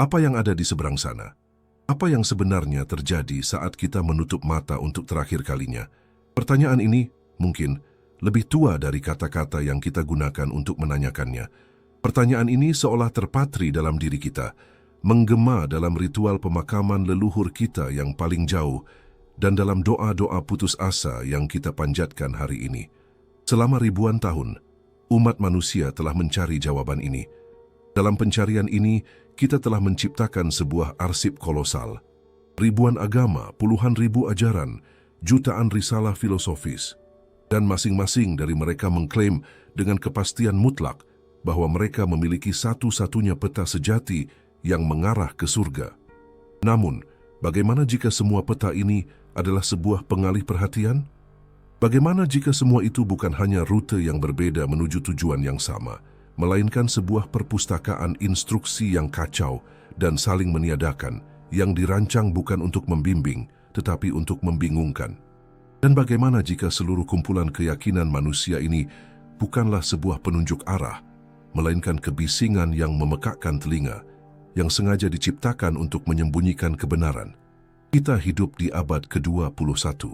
Apa yang ada di seberang sana? Apa yang sebenarnya terjadi saat kita menutup mata untuk terakhir kalinya? Pertanyaan ini mungkin lebih tua dari kata-kata yang kita gunakan untuk menanyakannya. Pertanyaan ini seolah terpatri dalam diri kita, menggema dalam ritual pemakaman leluhur kita yang paling jauh dan dalam doa-doa putus asa yang kita panjatkan hari ini. Selama ribuan tahun, umat manusia telah mencari jawaban ini. Dalam pencarian ini, kita telah menciptakan sebuah arsip kolosal. Ribuan agama, puluhan ribu ajaran, jutaan risalah filosofis. Dan masing-masing dari mereka mengklaim dengan kepastian mutlak bahwa mereka memiliki satu-satunya peta sejati yang mengarah ke surga. Namun, bagaimana jika semua peta ini adalah sebuah pengalih perhatian? Bagaimana jika semua itu bukan hanya rute yang berbeda menuju tujuan yang sama, melainkan sebuah perpustakaan instruksi yang kacau dan saling meniadakan, yang dirancang bukan untuk membimbing, tetapi untuk membingungkan? Dan bagaimana jika seluruh kumpulan keyakinan manusia ini bukanlah sebuah penunjuk arah, melainkan kebisingan yang memekakkan telinga, yang sengaja diciptakan untuk menyembunyikan kebenaran? Kita hidup di abad ke-21,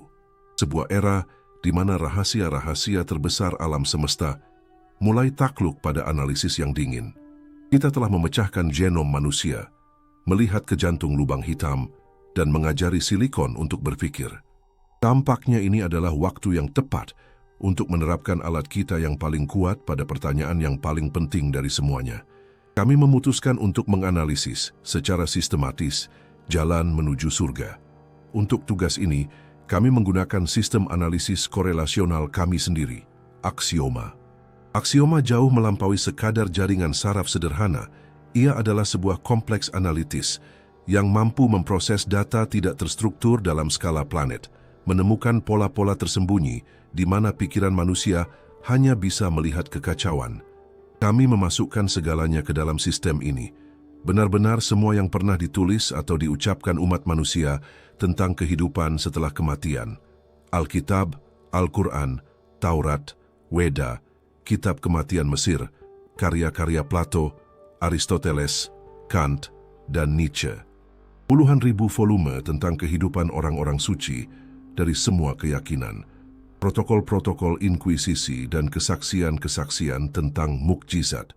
sebuah era di mana rahasia-rahasia terbesar alam semesta mulai takluk pada analisis yang dingin. Kita telah memecahkan genom manusia, melihat ke jantung lubang hitam, dan mengajari silikon untuk berpikir. Tampaknya ini adalah waktu yang tepat untuk menerapkan alat kita yang paling kuat pada pertanyaan yang paling penting dari semuanya. Kami memutuskan untuk menganalisis secara sistematis jalan menuju surga. Untuk tugas ini, kami menggunakan sistem analisis korelasional kami sendiri, aksioma. Aksioma jauh melampaui sekadar jaringan saraf sederhana. Ia adalah sebuah kompleks analitis yang mampu memproses data tidak terstruktur dalam skala planet, menemukan pola-pola tersembunyi di mana pikiran manusia hanya bisa melihat kekacauan. Kami memasukkan segalanya ke dalam sistem ini. Benar-benar semua yang pernah ditulis atau diucapkan umat manusia tentang kehidupan setelah kematian. Alkitab, Al-Quran, Taurat, Weda, Kitab Kematian Mesir, karya-karya Plato, Aristoteles, Kant, dan Nietzsche. Puluhan ribu volume tentang kehidupan orang-orang suci dari semua keyakinan, protokol-protokol inkuisisi dan kesaksian-kesaksian tentang mukjizat.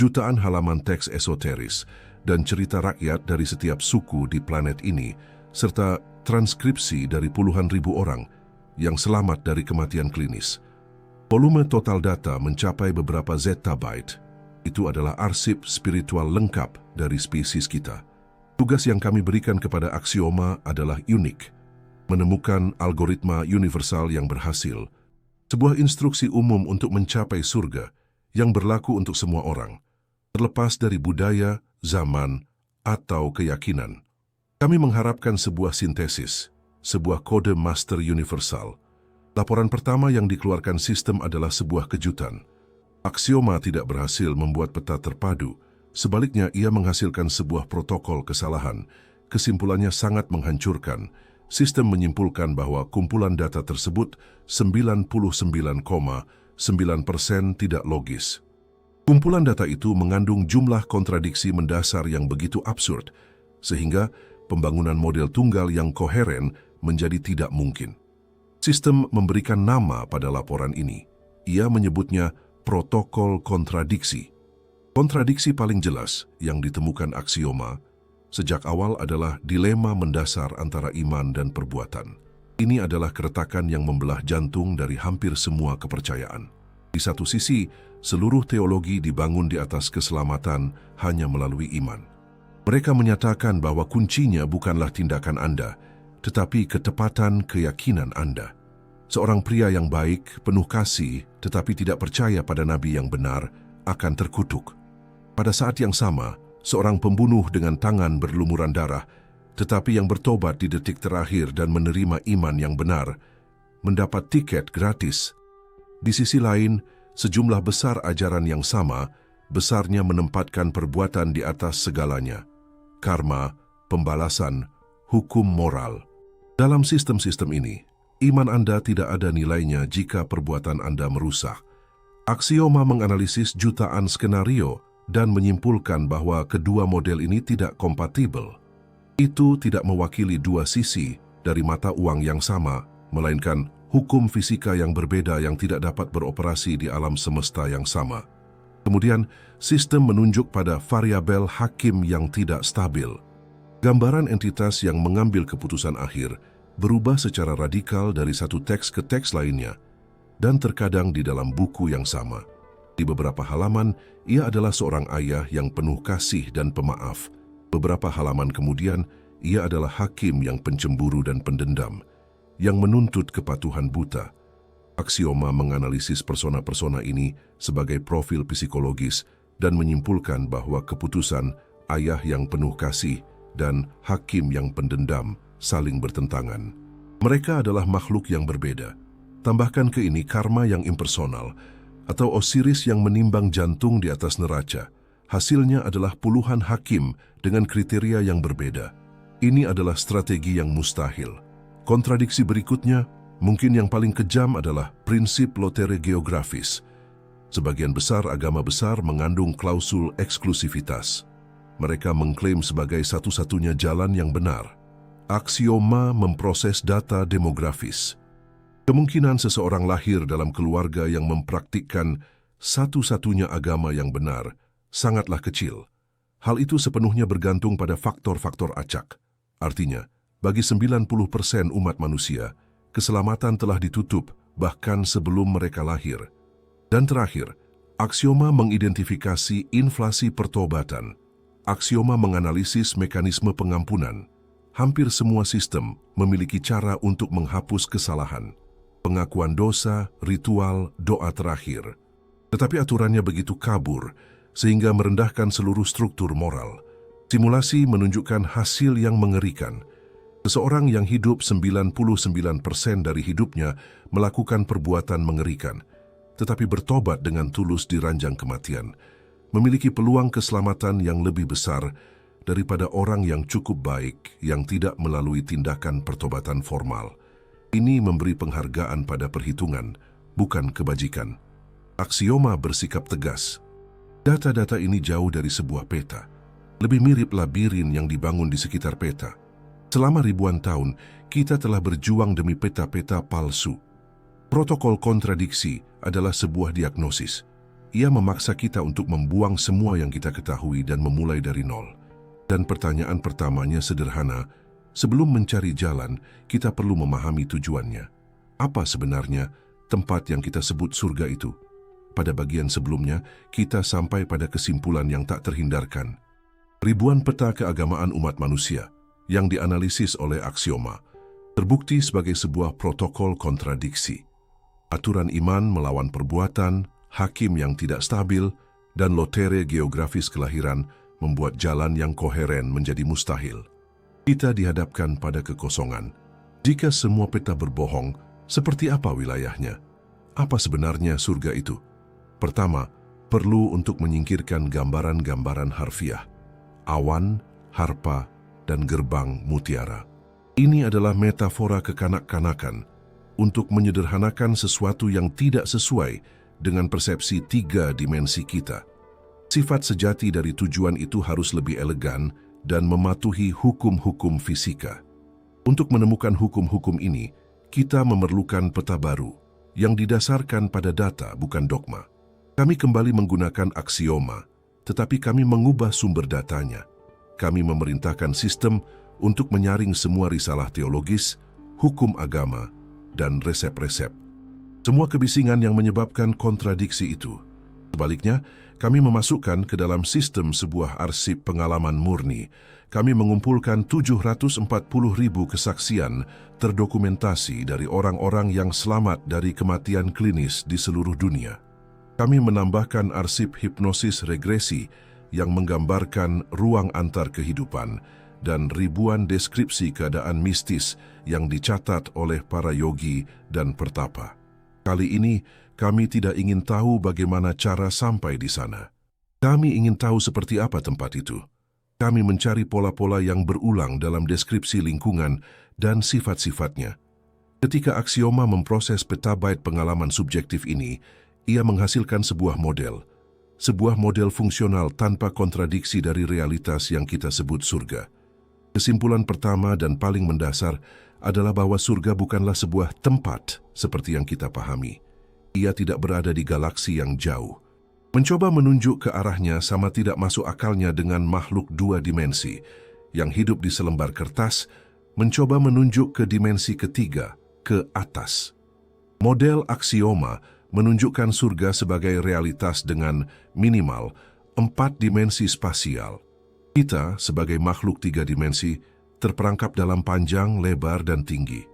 Jutaan halaman teks esoteris dan cerita rakyat dari setiap suku di planet ini, serta transkripsi dari puluhan ribu orang yang selamat dari kematian klinis. Volume total data mencapai beberapa zettabyte. Itu adalah arsip spiritual lengkap dari spesies kita. Tugas yang kami berikan kepada aksioma adalah unik. Menemukan algoritma universal yang berhasil. Sebuah instruksi umum untuk mencapai surga yang berlaku untuk semua orang, terlepas dari budaya, zaman, atau keyakinan. Kami mengharapkan sebuah sintesis, sebuah kode master universal. Laporan pertama yang dikeluarkan sistem adalah sebuah kejutan. Aksioma tidak berhasil membuat peta terpadu, sebaliknya ia menghasilkan sebuah protokol kesalahan. Kesimpulannya sangat menghancurkan. Sistem menyimpulkan bahwa kumpulan data tersebut 99,9% tidak logis. Kumpulan data itu mengandung jumlah kontradiksi mendasar yang begitu absurd, sehingga pembangunan model tunggal yang koheren menjadi tidak mungkin. Sistem memberikan nama pada laporan ini. Ia menyebutnya protokol kontradiksi. Kontradiksi paling jelas yang ditemukan aksioma sejak awal adalah dilema mendasar antara iman dan perbuatan. Ini adalah keretakan yang membelah jantung dari hampir semua kepercayaan. Di satu sisi, seluruh teologi dibangun di atas keselamatan hanya melalui iman. Mereka menyatakan bahwa kuncinya bukanlah tindakan Anda, tetapi ketepatan keyakinan Anda. Seorang pria yang baik, penuh kasih, tetapi tidak percaya pada nabi yang benar, akan terkutuk. Pada saat yang sama, seorang pembunuh dengan tangan berlumuran darah, tetapi yang bertobat di detik terakhir dan menerima iman yang benar, mendapat tiket gratis. Di sisi lain, sejumlah besar ajaran yang sama, besarnya menempatkan perbuatan di atas segalanya. Karma, pembalasan, hukum moral. Dalam sistem-sistem ini, iman Anda tidak ada nilainya jika perbuatan Anda merusak. Aksioma menganalisis jutaan skenario dan menyimpulkan bahwa kedua model ini tidak kompatibel. Itu tidak mewakili dua sisi dari mata uang yang sama, melainkan hukum fisika yang berbeda yang tidak dapat beroperasi di alam semesta yang sama. Kemudian, sistem menunjuk pada variabel hakim yang tidak stabil. Gambaran entitas yang mengambil keputusan akhir berubah secara radikal dari satu teks ke teks lainnya, dan terkadang di dalam buku yang sama. Di beberapa halaman, ia adalah seorang ayah yang penuh kasih dan pemaaf. Beberapa halaman kemudian, ia adalah hakim yang pencemburu dan pendendam, yang menuntut kepatuhan buta. Aksioma menganalisis persona-persona ini sebagai profil psikologis dan menyimpulkan bahwa keputusan ayah yang penuh kasih dan hakim yang pendendam saling bertentangan. Mereka adalah makhluk yang berbeda. Tambahkan ke ini karma yang impersonal, atau Osiris yang menimbang jantung di atas neraca. Hasilnya adalah puluhan hakim dengan kriteria yang berbeda. Ini adalah strategi yang mustahil. Kontradiksi berikutnya, mungkin yang paling kejam adalah prinsip lotere geografis. Sebagian besar agama besar mengandung klausul eksklusivitas. Mereka mengklaim sebagai satu-satunya jalan yang benar. Aksioma memproses data demografis. Kemungkinan seseorang lahir dalam keluarga yang mempraktikkan satu-satunya agama yang benar sangatlah kecil. Hal itu sepenuhnya bergantung pada faktor-faktor acak. Artinya, bagi 90% umat manusia, keselamatan telah ditutup bahkan sebelum mereka lahir. Dan terakhir, aksioma mengidentifikasi inflasi pertobatan. Aksioma menganalisis mekanisme pengampunan. Hampir semua sistem memiliki cara untuk menghapus kesalahan. Pengakuan dosa, ritual, doa terakhir. Tetapi aturannya begitu kabur, sehingga merendahkan seluruh struktur moral. Simulasi menunjukkan hasil yang mengerikan. Seseorang yang hidup 99% dari hidupnya melakukan perbuatan mengerikan, tetapi bertobat dengan tulus di ranjang kematian, memiliki peluang keselamatan yang lebih besar daripada orang yang cukup baik yang tidak melalui tindakan pertobatan formal. Ini memberi penghargaan pada perhitungan, bukan kebajikan. Aksioma bersikap tegas. Data-data ini jauh dari sebuah peta. Lebih mirip labirin yang dibangun di sekitar peta. Selama ribuan tahun, kita telah berjuang demi peta-peta palsu. Protokol kontradiksi adalah sebuah diagnosis. Ia memaksa kita untuk membuang semua yang kita ketahui dan memulai dari nol. Dan pertanyaan pertamanya sederhana, sebelum mencari jalan, kita perlu memahami tujuannya. Apa sebenarnya tempat yang kita sebut surga itu? Pada bagian sebelumnya, kita sampai pada kesimpulan yang tak terhindarkan. Ribuan peta keagamaan umat manusia yang dianalisis oleh aksioma terbukti sebagai sebuah protokol kontradiksi. Aturan iman melawan perbuatan, hakim yang tidak stabil, dan lotere geografis kelahiran membuat jalan yang koheren menjadi mustahil. Kita dihadapkan pada kekosongan. Jika semua peta berbohong, seperti apa wilayahnya? Apa sebenarnya surga itu? Pertama, perlu untuk menyingkirkan gambaran-gambaran harfiah. Awan, harpa, dan gerbang mutiara. Ini adalah metafora kekanak-kanakan untuk menyederhanakan sesuatu yang tidak sesuai dengan persepsi tiga dimensi kita. Sifat sejati dari tujuan itu harus lebih elegan dan mematuhi hukum-hukum fisika. Untuk menemukan hukum-hukum ini, kita memerlukan peta baru yang didasarkan pada data, bukan dogma. Kami kembali menggunakan aksioma, tetapi kami mengubah sumber datanya. Kami memerintahkan sistem untuk menyaring semua risalah teologis, hukum agama, dan resep-resep. Semua kebisingan yang menyebabkan kontradiksi itu. Sebaliknya, kami memasukkan ke dalam sistem sebuah arsip pengalaman murni. Kami mengumpulkan 740.000 kesaksian terdokumentasi dari orang-orang yang selamat dari kematian klinis di seluruh dunia. Kami menambahkan arsip hipnosis regresi yang menggambarkan ruang antar kehidupan dan ribuan deskripsi keadaan mistis yang dicatat oleh para yogi dan pertapa. Kali ini, kami tidak ingin tahu bagaimana cara sampai di sana. Kami ingin tahu seperti apa tempat itu. Kami mencari pola-pola yang berulang dalam deskripsi lingkungan dan sifat-sifatnya. Ketika aksioma memproses petabyte pengalaman subjektif ini, ia menghasilkan sebuah model. sebuah model fungsional tanpa kontradiksi dari realitas yang kita sebut surga. Kesimpulan pertama dan paling mendasar adalah bahwa surga bukanlah sebuah tempat seperti yang kita pahami. Ia tidak berada di galaksi yang jauh. Mencoba menunjuk ke arahnya sama tidak masuk akalnya dengan makhluk dua dimensi yang hidup di selembar kertas, mencoba menunjuk ke dimensi ketiga, ke atas. Model aksioma menunjukkan surga sebagai realitas dengan minimal 4 dimensi spasial. Kita, sebagai makhluk 3 dimensi, terperangkap dalam panjang, lebar, dan tinggi.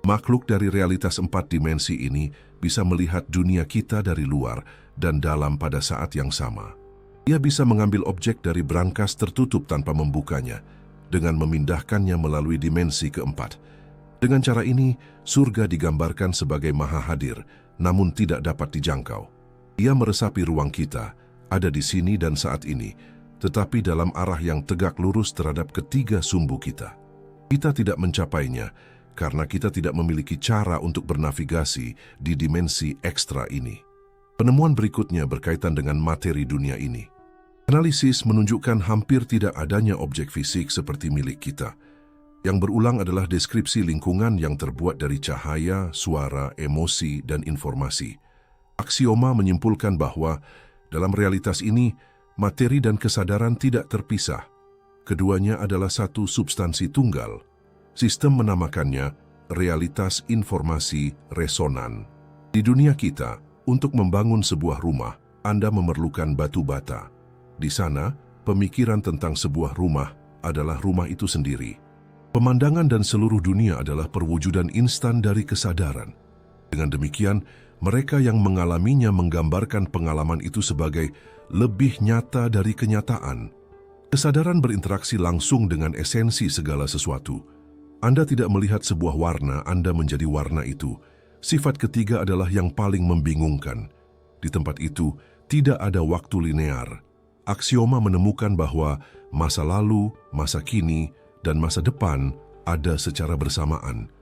Makhluk dari realitas 4 dimensi ini bisa melihat dunia kita dari luar dan dalam pada saat yang sama. Ia bisa mengambil objek dari brankas tertutup tanpa membukanya, dengan memindahkannya melalui dimensi keempat. Dengan cara ini, surga digambarkan sebagai maha hadir, namun tidak dapat dijangkau. Ia meresapi ruang kita, ada di sini dan saat ini, tetapi dalam arah yang tegak lurus terhadap ketiga sumbu kita. Kita tidak mencapainya, karena kita tidak memiliki cara untuk bernavigasi di dimensi ekstra ini. Penemuan berikutnya berkaitan dengan materi dunia ini. Analisis menunjukkan hampir tidak adanya objek fisik seperti milik kita. Yang berulang adalah deskripsi lingkungan yang terbuat dari cahaya, suara, emosi, dan informasi. Aksioma menyimpulkan bahwa dalam realitas ini, materi dan kesadaran tidak terpisah. Keduanya adalah satu substansi tunggal. Sistem menamakannya realitas informasi resonan. Di dunia kita, untuk membangun sebuah rumah, Anda memerlukan batu bata. Di sana, pemikiran tentang sebuah rumah adalah rumah itu sendiri. Pemandangan dan seluruh dunia adalah perwujudan instan dari kesadaran. Dengan demikian, mereka yang mengalaminya menggambarkan pengalaman itu sebagai lebih nyata dari kenyataan. Kesadaran berinteraksi langsung dengan esensi segala sesuatu. Anda tidak melihat sebuah warna, Anda menjadi warna itu. Sifat ketiga adalah yang paling membingungkan. Di tempat itu, tidak ada waktu linear. Aksioma menemukan bahwa masa lalu, masa kini, dan masa depan ada secara bersamaan.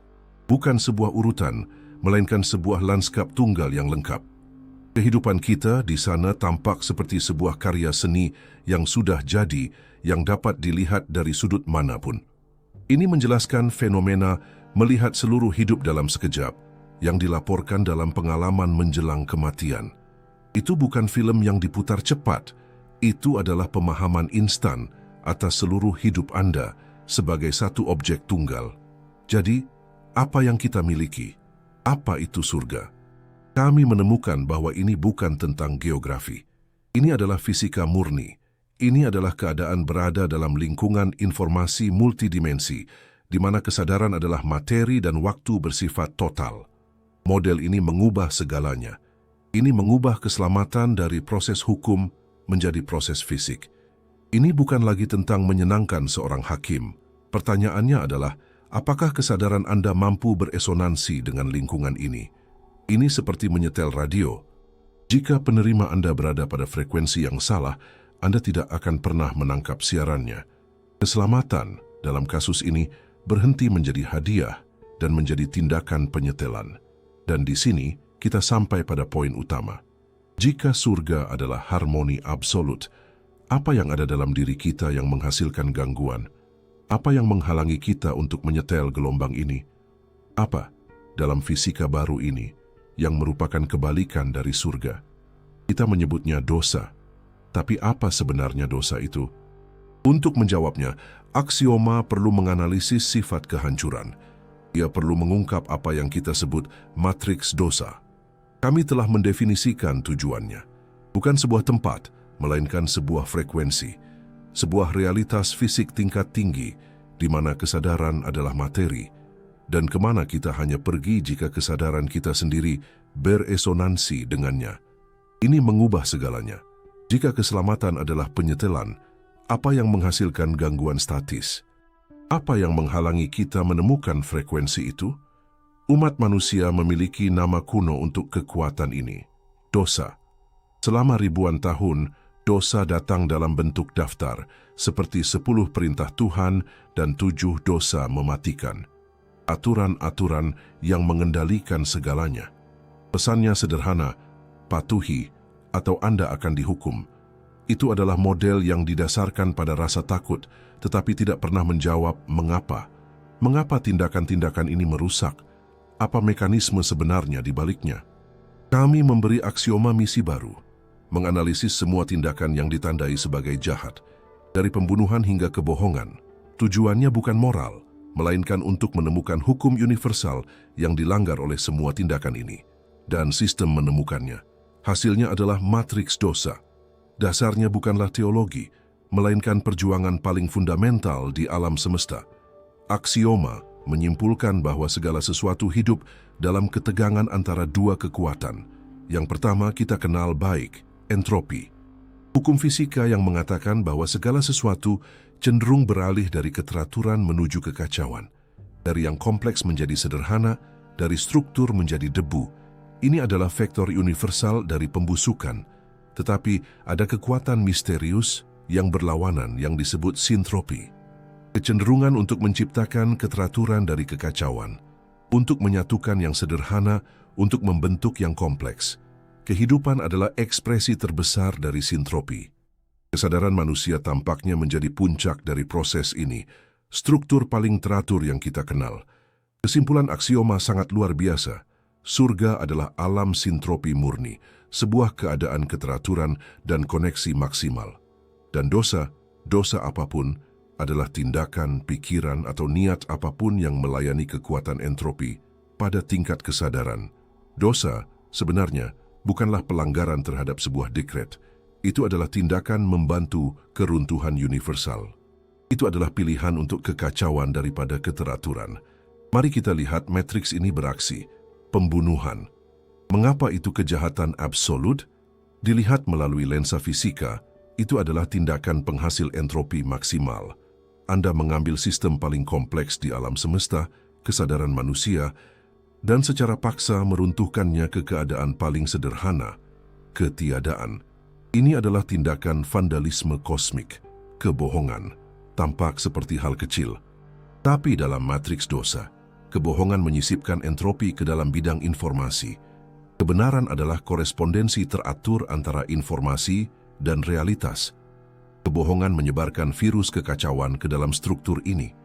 Bukan sebuah urutan, melainkan sebuah lanskap tunggal yang lengkap. Kehidupan kita di sana tampak seperti sebuah karya seni yang sudah jadi, yang dapat dilihat dari sudut manapun. Ini menjelaskan fenomena melihat seluruh hidup dalam sekejap, yang dilaporkan dalam pengalaman menjelang kematian. Itu bukan film yang diputar cepat, itu adalah pemahaman instan atas seluruh hidup Anda sebagai satu objek tunggal. Jadi, apa yang kita miliki? Apa itu surga? Kami menemukan bahwa ini bukan tentang geografi. Ini adalah fisika murni. Ini adalah keadaan berada dalam lingkungan informasi multidimensi, di mana kesadaran adalah materi dan waktu bersifat total. Model ini mengubah segalanya. Ini mengubah keselamatan dari proses hukum menjadi proses fisik. Ini bukan lagi tentang menyenangkan seorang hakim. Pertanyaannya adalah, apakah kesadaran Anda mampu beresonansi dengan lingkungan ini? Ini seperti menyetel radio. Jika penerima Anda berada pada frekuensi yang salah, Anda tidak akan pernah menangkap siarannya. Keselamatan dalam kasus ini berhenti menjadi hadiah dan menjadi tindakan penyetelan. Dan di sini kita sampai pada poin utama. Jika surga adalah harmoni absolut, apa yang ada dalam diri kita yang menghasilkan gangguan? Apa yang menghalangi kita untuk menyetel gelombang ini? Apa dalam fisika baru ini yang merupakan kebalikan dari surga? Kita menyebutnya dosa. Tapi apa sebenarnya dosa itu? Untuk menjawabnya, aksioma perlu menganalisis sifat kehancuran. Ia perlu mengungkap apa yang kita sebut matriks dosa. Kami telah mendefinisikan tujuannya. Bukan sebuah tempat, melainkan sebuah frekuensi. Sebuah realitas fisik tingkat tinggi, di mana kesadaran adalah materi, dan kemana kita hanya pergi jika kesadaran kita sendiri beresonansi dengannya. Ini mengubah segalanya. Jika keselamatan adalah penyetelan, apa yang menghasilkan gangguan statis? Apa yang menghalangi kita menemukan frekuensi itu? Umat manusia memiliki nama kuno untuk kekuatan ini, dosa. Selama ribuan tahun, dosa datang dalam bentuk daftar, seperti 10 perintah Tuhan dan 7 dosa mematikan. Aturan-aturan yang mengendalikan segalanya. Pesannya sederhana, patuhi, atau Anda akan dihukum. Itu adalah model yang didasarkan pada rasa takut, tetapi tidak pernah menjawab mengapa. Mengapa tindakan-tindakan ini merusak? Apa mekanisme sebenarnya di baliknya? Kami memberi aksioma misi baru, menganalisis semua tindakan yang ditandai sebagai jahat, dari pembunuhan hingga kebohongan. Tujuannya bukan moral, melainkan untuk menemukan hukum universal yang dilanggar oleh semua tindakan ini. Dan sistem menemukannya. Hasilnya adalah matriks dosa. Dasarnya bukanlah teologi, melainkan perjuangan paling fundamental di alam semesta. Aksioma menyimpulkan bahwa segala sesuatu hidup dalam ketegangan antara dua kekuatan. Yang pertama kita kenal baik, entropi. Hukum fisika yang mengatakan bahwa segala sesuatu cenderung beralih dari keteraturan menuju kekacauan. Dari yang kompleks menjadi sederhana, dari struktur menjadi debu. Ini adalah vektor universal dari pembusukan. Tetapi ada kekuatan misterius yang berlawanan yang disebut sintropi. Kecenderungan untuk menciptakan keteraturan dari kekacauan, untuk menyatukan yang sederhana, untuk membentuk yang kompleks. Kehidupan adalah ekspresi terbesar dari sintropi. Kesadaran manusia tampaknya menjadi puncak dari proses ini, struktur paling teratur yang kita kenal. Kesimpulan aksioma sangat luar biasa. Surga adalah alam sintropi murni, sebuah keadaan keteraturan dan koneksi maksimal. Dan dosa apapun adalah tindakan, pikiran, atau niat apapun yang melayani kekuatan entropi pada tingkat kesadaran. Dosa sebenarnya bukanlah pelanggaran terhadap sebuah dekret. Itu adalah tindakan membantu keruntuhan universal. Itu adalah pilihan untuk kekacauan daripada keteraturan. Mari kita lihat matriks ini beraksi. Pembunuhan. Mengapa itu kejahatan absolut? Dilihat melalui lensa fisika, itu adalah tindakan penghasil entropi maksimal. Anda mengambil sistem paling kompleks di alam semesta, kesadaran manusia, dan secara paksa meruntuhkannya ke keadaan paling sederhana, ketiadaan. Ini adalah tindakan vandalisme kosmik, kebohongan, tampak seperti hal kecil. Tapi dalam matriks dosa, kebohongan menyisipkan entropi ke dalam bidang informasi. Kebenaran adalah korespondensi teratur antara informasi dan realitas. Kebohongan menyebarkan virus kekacauan ke dalam struktur ini.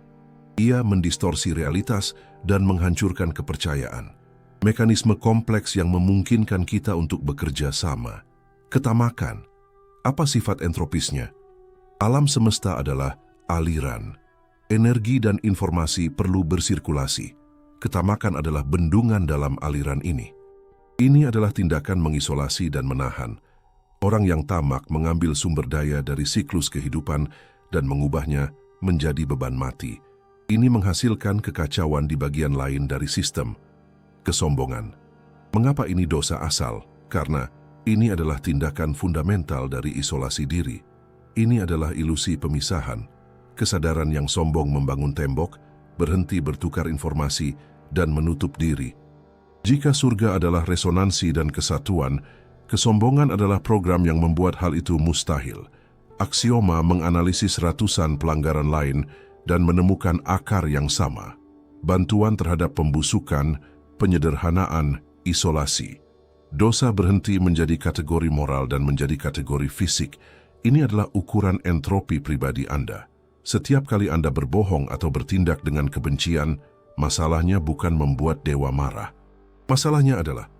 Ia mendistorsi realitas dan menghancurkan kepercayaan. Mekanisme kompleks yang memungkinkan kita untuk bekerja sama. Ketamakan. Apa sifat entropisnya? Alam semesta adalah aliran. Energi dan informasi perlu bersirkulasi. Ketamakan adalah bendungan dalam aliran ini. Ini adalah tindakan mengisolasi dan menahan. Orang yang tamak mengambil sumber daya dari siklus kehidupan dan mengubahnya menjadi beban mati. Ini menghasilkan kekacauan di bagian lain dari sistem. Kesombongan. Mengapa ini dosa asal? Karena ini adalah tindakan fundamental dari isolasi diri. Ini adalah ilusi pemisahan. Kesadaran yang sombong membangun tembok, berhenti bertukar informasi, dan menutup diri. Jika surga adalah resonansi dan kesatuan, kesombongan adalah program yang membuat hal itu mustahil. Aksioma menganalisis ratusan pelanggaran lain dan menemukan akar yang sama. Bantuan terhadap pembusukan, penyederhanaan, isolasi. Dosa berhenti menjadi kategori moral dan menjadi kategori fisik. Ini adalah ukuran entropi pribadi Anda. Setiap kali Anda berbohong atau bertindak dengan kebencian, masalahnya bukan membuat dewa marah. Masalahnya adalah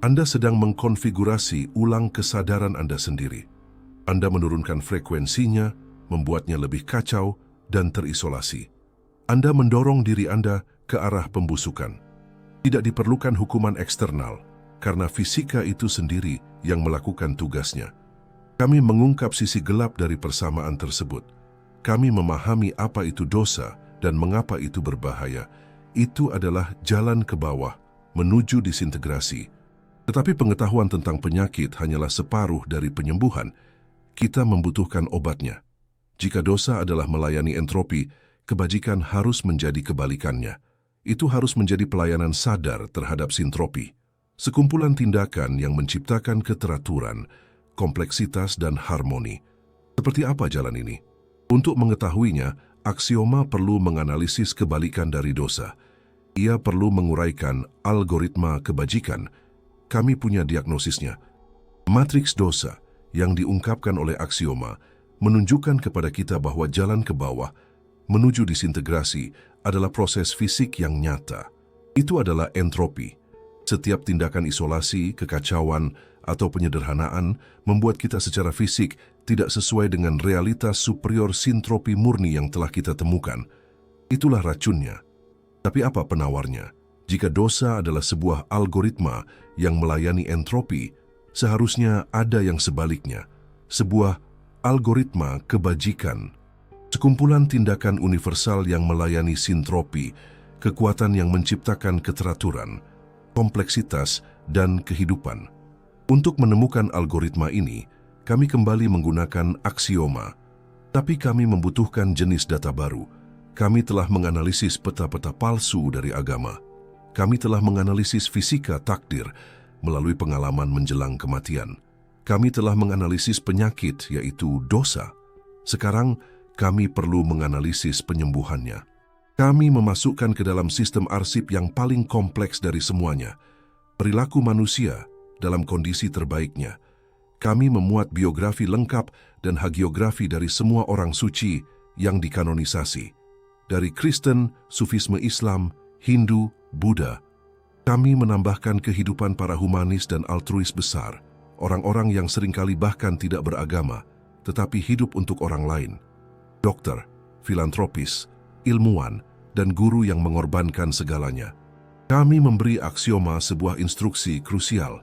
Anda sedang mengkonfigurasi ulang kesadaran Anda sendiri. Anda menurunkan frekuensinya, membuatnya lebih kacau dan terisolasi. Anda mendorong diri Anda ke arah pembusukan. Tidak diperlukan hukuman eksternal, karena fisika itu sendiri yang melakukan tugasnya. Kami mengungkap sisi gelap dari persamaan tersebut. Kami memahami apa itu dosa dan mengapa itu berbahaya. Itu adalah jalan ke bawah, menuju disintegrasi. Tetapi pengetahuan tentang penyakit hanyalah separuh dari penyembuhan. Kita membutuhkan obatnya. Jika dosa adalah melayani entropi, kebajikan harus menjadi kebalikannya. Itu harus menjadi pelayanan sadar terhadap sintropi. Sekumpulan tindakan yang menciptakan keteraturan, kompleksitas, dan harmoni. Seperti apa jalan ini? Untuk mengetahuinya, aksioma perlu menganalisis kebalikan dari dosa. Ia perlu menguraikan algoritma kebajikan. Kami punya diagnosisnya. Matriks dosa yang diungkapkan oleh aksioma menunjukkan kepada kita bahwa jalan ke bawah menuju disintegrasi adalah proses fisik yang nyata. Itu adalah entropi. Setiap tindakan isolasi, kekacauan, atau penyederhanaan membuat kita secara fisik tidak sesuai dengan realitas superior sintropi murni yang telah kita temukan. Itulah racunnya. Tapi apa penawarnya? Jika dosa adalah sebuah algoritma yang melayani entropi, seharusnya ada yang sebaliknya, sebuah algoritma kebajikan. Sekumpulan tindakan universal yang melayani sintropi, kekuatan yang menciptakan keteraturan, kompleksitas, dan kehidupan. Untuk menemukan algoritma ini, kami kembali menggunakan aksioma. Tapi kami membutuhkan jenis data baru. Kami telah menganalisis peta-peta palsu dari agama. Kami telah menganalisis fisika takdir melalui pengalaman menjelang kematian. Kami telah menganalisis penyakit, yaitu dosa. Sekarang, kami perlu menganalisis penyembuhannya. Kami memasukkan ke dalam sistem arsip yang paling kompleks dari semuanya, perilaku manusia dalam kondisi terbaiknya. Kami memuat biografi lengkap dan hagiografi dari semua orang suci yang dikanonisasi. Dari Kristen, Sufisme Islam, Hindu, Buddha. Kami menambahkan kehidupan para humanis dan altruis besar, orang-orang yang seringkali bahkan tidak beragama, tetapi hidup untuk orang lain. Dokter, filantropis, ilmuwan, dan guru yang mengorbankan segalanya. Kami memberi aksioma sebuah instruksi krusial.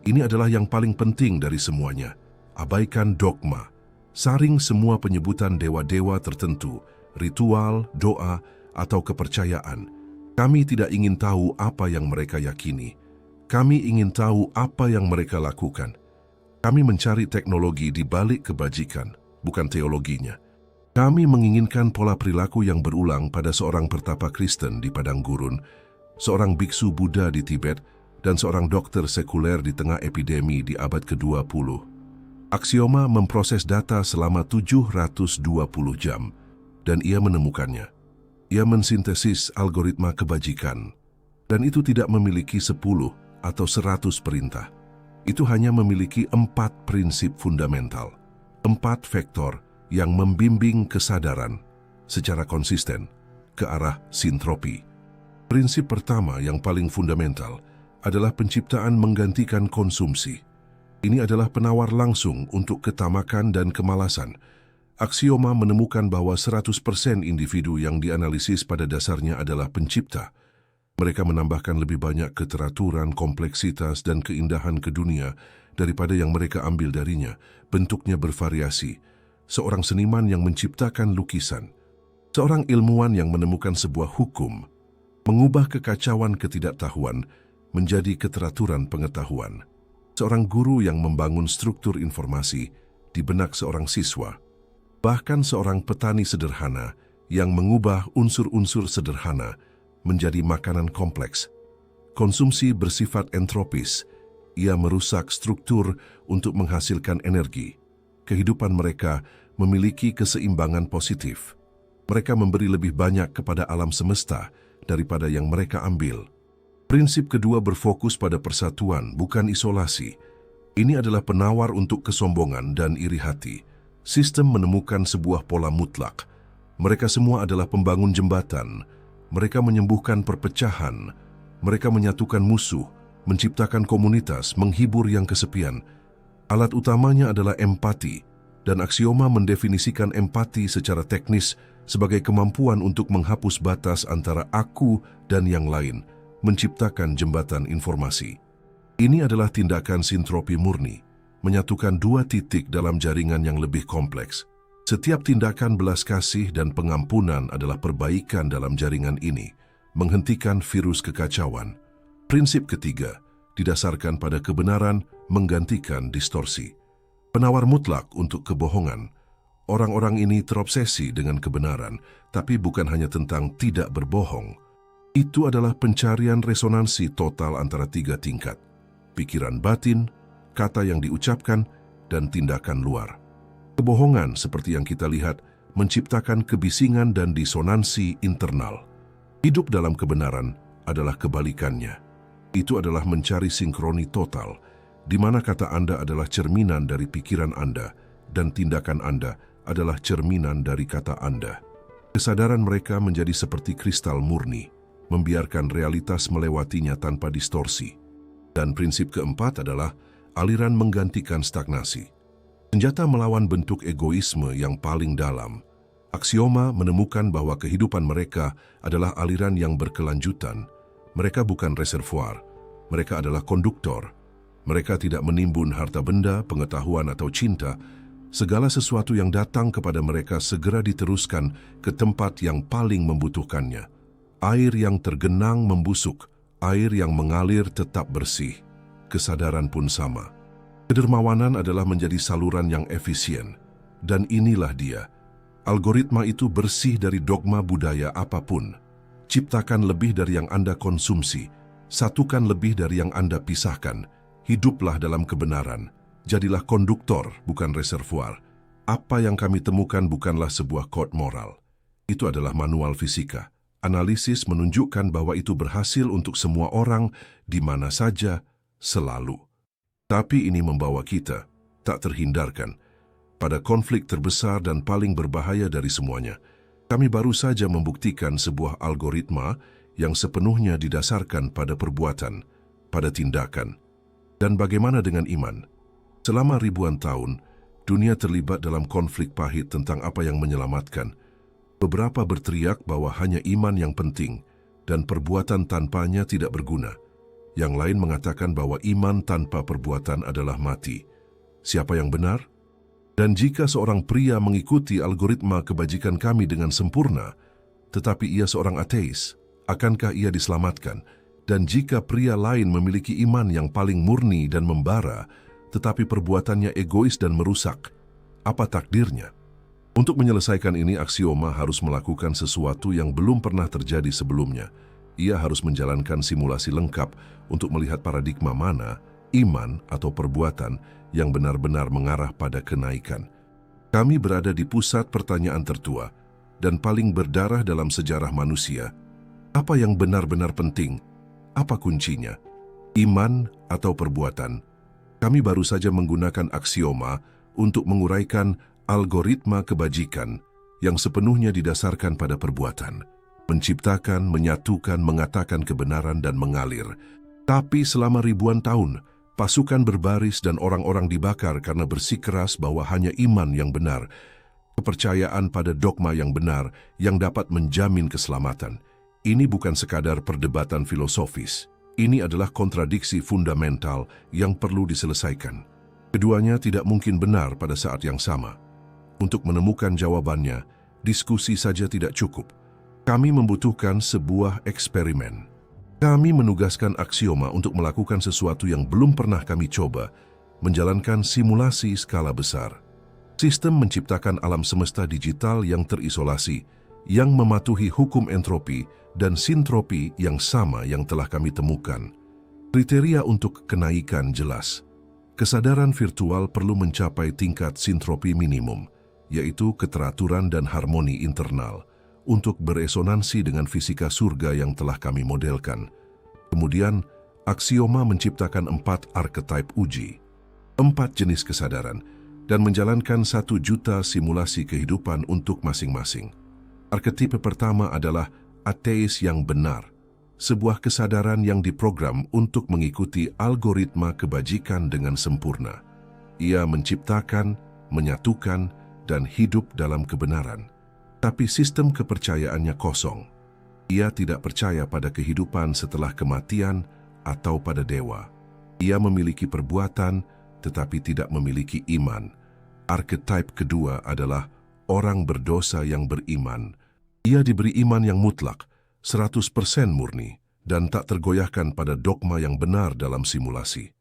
Ini adalah yang paling penting dari semuanya. Abaikan dogma. Saring semua penyebutan dewa-dewa tertentu, ritual, doa, atau kepercayaan. Kami tidak ingin tahu apa yang mereka yakini. Kami ingin tahu apa yang mereka lakukan. Kami mencari teknologi di balik kebajikan, bukan teologinya. Kami menginginkan pola perilaku yang berulang pada seorang pertapa Kristen di padang gurun, seorang biksu Buddha di Tibet, dan seorang dokter sekuler di tengah epidemi di abad ke-20. Aksioma memproses data selama 720 jam, dan ia menemukannya. Ia mensintesis algoritma kebajikan, dan itu tidak memiliki 10 atau 100 perintah. Itu hanya memiliki 4 prinsip fundamental, 4 vektor yang membimbing kesadaran secara konsisten ke arah sintropi. Prinsip pertama yang paling fundamental adalah penciptaan menggantikan konsumsi. Ini adalah penawar langsung untuk ketamakan dan kemalasan. Aksioma menemukan bahwa 100% individu yang dianalisis pada dasarnya adalah pencipta. Mereka menambahkan lebih banyak keteraturan, kompleksitas, dan keindahan ke dunia daripada yang mereka ambil darinya. Bentuknya bervariasi. Seorang seniman yang menciptakan lukisan. Seorang ilmuwan yang menemukan sebuah hukum. Mengubah kekacauan ketidaktahuan menjadi keteraturan pengetahuan. Seorang guru yang membangun struktur informasi di benak seorang siswa. Bahkan seorang petani sederhana yang mengubah unsur-unsur sederhana menjadi makanan kompleks. Konsumsi bersifat entropis. Ia merusak struktur untuk menghasilkan energi. Kehidupan mereka memiliki keseimbangan positif. Mereka memberi lebih banyak kepada alam semesta daripada yang mereka ambil. Prinsip kedua berfokus pada persatuan, bukan isolasi. Ini adalah penawar untuk kesombongan dan iri hati. Sistem menemukan sebuah pola mutlak. Mereka semua adalah pembangun jembatan. Mereka menyembuhkan perpecahan. Mereka menyatukan musuh, menciptakan komunitas, menghibur yang kesepian. Alat utamanya adalah empati, dan aksioma mendefinisikan empati secara teknis sebagai kemampuan untuk menghapus batas antara aku dan yang lain, menciptakan jembatan informasi. Ini adalah tindakan sintropi murni, menyatukan dua titik dalam jaringan yang lebih kompleks. Setiap tindakan belas kasih dan pengampunan adalah perbaikan dalam jaringan ini, menghentikan virus kekacauan. Prinsip ketiga, didasarkan pada kebenaran, menggantikan distorsi. Penawar mutlak untuk kebohongan. Orang-orang ini terobsesi dengan kebenaran, tapi bukan hanya tentang tidak berbohong. Itu adalah pencarian resonansi total antara 3 tingkat. Pikiran batin, kata yang diucapkan, dan tindakan luar. Kebohongan, seperti yang kita lihat, menciptakan kebisingan dan disonansi internal. Hidup dalam kebenaran adalah kebalikannya. Itu adalah mencari sinkroni total. di mana kata Anda adalah cerminan dari pikiran Anda dan tindakan Anda adalah cerminan dari kata Anda. Kesadaran mereka menjadi seperti kristal murni, membiarkan realitas melewatinya tanpa distorsi. Dan prinsip keempat adalah aliran menggantikan stagnasi. Senjata melawan bentuk egoisme yang paling dalam. Aksioma menemukan bahwa kehidupan mereka adalah aliran yang berkelanjutan. Mereka bukan reservoir, mereka adalah konduktor. Mereka tidak menimbun harta benda, pengetahuan atau cinta. Segala sesuatu yang datang kepada mereka segera diteruskan ke tempat yang paling membutuhkannya. Air yang tergenang membusuk, air yang mengalir tetap bersih. Kesadaran pun sama. Kedermawanan adalah menjadi saluran yang efisien. Dan inilah dia. Algoritma itu bersih dari dogma budaya apapun. Ciptakan lebih dari yang Anda konsumsi. Satukan lebih dari yang Anda pisahkan. Hiduplah dalam kebenaran. Jadilah konduktor, bukan reservoir. Apa yang kami temukan bukanlah sebuah kode moral. Itu adalah manual fisika. Analisis menunjukkan bahwa itu berhasil untuk semua orang, di mana saja, selalu. Tapi ini membawa kita, tak terhindarkan, pada konflik terbesar dan paling berbahaya dari semuanya. Kami baru saja membuktikan sebuah algoritma yang sepenuhnya didasarkan pada perbuatan, pada tindakan. Dan bagaimana dengan iman? Selama ribuan tahun, dunia terlibat dalam konflik pahit tentang apa yang menyelamatkan. Beberapa berteriak bahwa hanya iman yang penting dan perbuatan tanpanya tidak berguna. Yang lain mengatakan bahwa iman tanpa perbuatan adalah mati. Siapa yang benar? Dan jika seorang pria mengikuti algoritma kebajikan kami dengan sempurna, tetapi ia seorang ateis, akankah ia diselamatkan? Dan jika pria lain memiliki iman yang paling murni dan membara, tetapi perbuatannya egois dan merusak, apa takdirnya? Untuk menyelesaikan ini, aksioma harus melakukan sesuatu yang belum pernah terjadi sebelumnya. Ia harus menjalankan simulasi lengkap untuk melihat paradigma mana, iman atau perbuatan yang benar-benar mengarah pada kenaikan. Kami berada di pusat pertanyaan tertua dan paling berdarah dalam sejarah manusia. Apa yang benar-benar penting? Apa kuncinya? Iman atau perbuatan? Kami baru saja menggunakan aksioma untuk menguraikan algoritma kebajikan yang sepenuhnya didasarkan pada perbuatan. Menciptakan, menyatukan, mengatakan kebenaran dan mengalir. Tapi selama ribuan tahun, pasukan berbaris dan orang-orang dibakar karena bersikeras bahwa hanya iman yang benar, kepercayaan pada dogma yang benar yang dapat menjamin keselamatan. Ini bukan sekadar perdebatan filosofis. Ini adalah kontradiksi fundamental yang perlu diselesaikan. Keduanya tidak mungkin benar pada saat yang sama. Untuk menemukan jawabannya, diskusi saja tidak cukup. Kami membutuhkan sebuah eksperimen. Kami menugaskan aksioma untuk melakukan sesuatu yang belum pernah kami coba, menjalankan simulasi skala besar. Sistem menciptakan alam semesta digital yang terisolasi, yang mematuhi hukum entropi dan sintropi yang sama yang telah kami temukan. Kriteria untuk kenaikan jelas. Kesadaran virtual perlu mencapai tingkat sintropi minimum, yaitu keteraturan dan harmoni internal, untuk beresonansi dengan fisika surga yang telah kami modelkan. Kemudian, aksioma menciptakan 4 archetype uji, 4 jenis kesadaran, dan menjalankan 1 juta simulasi kehidupan untuk masing-masing. Arketipe pertama adalah ateis yang benar, sebuah kesadaran yang diprogram untuk mengikuti algoritma kebajikan dengan sempurna. Ia menciptakan, menyatukan, dan hidup dalam kebenaran. Tapi sistem kepercayaannya kosong. Ia tidak percaya pada kehidupan setelah kematian atau pada dewa. Ia memiliki perbuatan, tetapi tidak memiliki iman. Archetype kedua adalah orang berdosa yang beriman. Ia diberi iman yang mutlak, 100% murni, dan tak tergoyahkan pada dogma yang benar dalam simulasi.